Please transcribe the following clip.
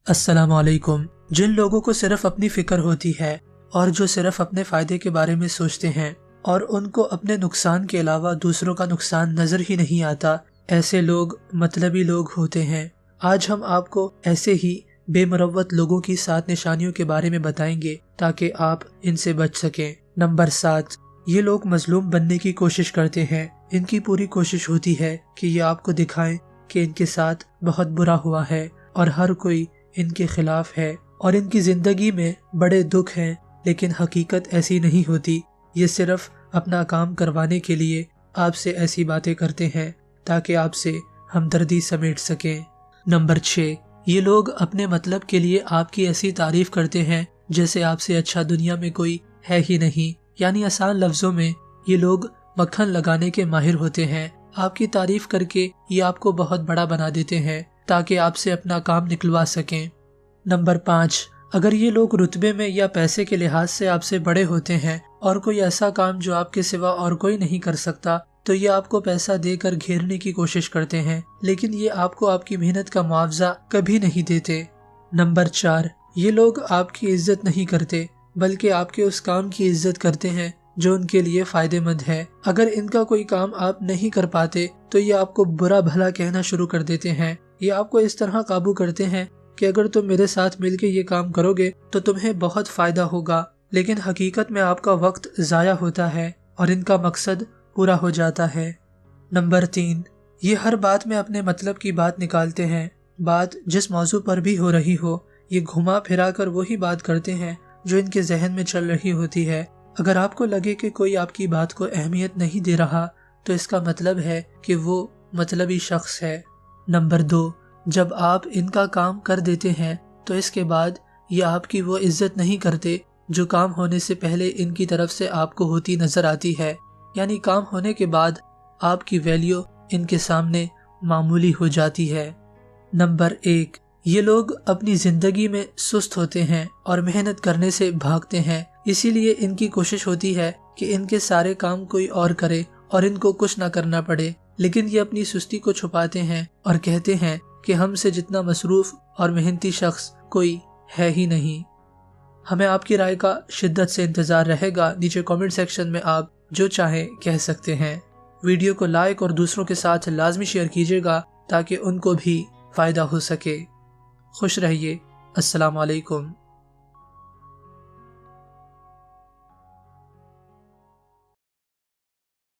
अस्सलामु अलैकुम। जिन लोगों को सिर्फ अपनी फिक्र होती है और जो सिर्फ अपने फ़ायदे के बारे में सोचते हैं और उनको अपने नुकसान के अलावा दूसरों का नुकसान नज़र ही नहीं आता, ऐसे लोग मतलबी लोग होते हैं। आज हम आपको ऐसे ही बेमुरव्वत लोगों की 7 निशानियों के बारे में बताएंगे ताकि आप इनसे बच सकें। नंबर 7, ये लोग मजलूम बनने की कोशिश करते हैं। इनकी पूरी कोशिश होती है कि ये आपको दिखाएं कि इनके साथ बहुत बुरा हुआ है और हर कोई इनके खिलाफ है और इनकी जिंदगी में बड़े दुख हैं, लेकिन हकीकत ऐसी नहीं होती। ये सिर्फ अपना काम करवाने के लिए आपसे ऐसी बातें करते हैं ताकि आपसे हमदर्दी समेट सकें। नंबर 6, ये लोग अपने मतलब के लिए आपकी ऐसी तारीफ करते हैं जैसे आपसे अच्छा दुनिया में कोई है ही नहीं। यानी आसान लफ्जों में ये लोग मक्खन लगाने के माहिर होते हैं। आपकी तारीफ करके ये आपको बहुत बड़ा बना देते हैं ताकि आपसे अपना काम निकलवा सकें। नंबर 5, अगर ये लोग रुतबे में या पैसे के लिहाज से आपसे बड़े होते हैं और कोई ऐसा काम जो आपके सिवा और कोई नहीं कर सकता, तो ये आपको पैसा देकर घेरने की कोशिश करते हैं, लेकिन ये आपको आपकी मेहनत का मुआवजा कभी नहीं देते। नंबर 4, ये लोग आपकी इज्जत नहीं करते बल्कि आपके उस काम की इज्जत करते हैं जो उनके लिए फायदेमंद है। अगर इनका कोई काम आप नहीं कर पाते तो ये आपको बुरा भला कहना शुरू कर देते हैं। ये आपको इस तरह काबू करते हैं कि अगर तुम मेरे साथ मिलकर ये काम करोगे तो तुम्हें बहुत फायदा होगा, लेकिन हकीकत में आपका वक्त ज़ाया होता है और इनका मकसद पूरा हो जाता है। नंबर 3, ये हर बात में अपने मतलब की बात निकालते हैं। बात जिस मौजू पर भी हो रही हो, ये घुमा फिरा कर वही बात करते हैं जो इनके जहन में चल रही होती है। अगर आपको लगे कि कोई आपकी बात को अहमियत नहीं दे रहा तो इसका मतलब है कि वो मतलबी शख्स है। नंबर 2, जब आप इनका काम कर देते हैं तो इसके बाद ये आपकी वो इज्जत नहीं करते जो काम होने से पहले इनकी तरफ से आपको होती नजर आती है। यानी काम होने के बाद आपकी वैल्यू इनके सामने मामूली हो जाती है। नंबर 1, ये लोग अपनी जिंदगी में सुस्त होते हैं और मेहनत करने से भागते हैं। इसीलिए इनकी कोशिश होती है कि इनके सारे काम कोई और करे और इनको कुछ ना करना पड़े, लेकिन ये अपनी सुस्ती को छुपाते हैं और कहते हैं कि हमसे जितना मसरूफ और मेहनती शख्स कोई है ही नहीं। हमें आपकी राय का शिद्दत से इंतजार रहेगा। नीचे कमेंट सेक्शन में आप जो चाहें कह सकते हैं। वीडियो को लाइक और दूसरों के साथ लाजमी शेयर कीजिएगा ताकि उनको भी फायदा हो सके। खुश रहिए। अस्सलाम वालेकुम।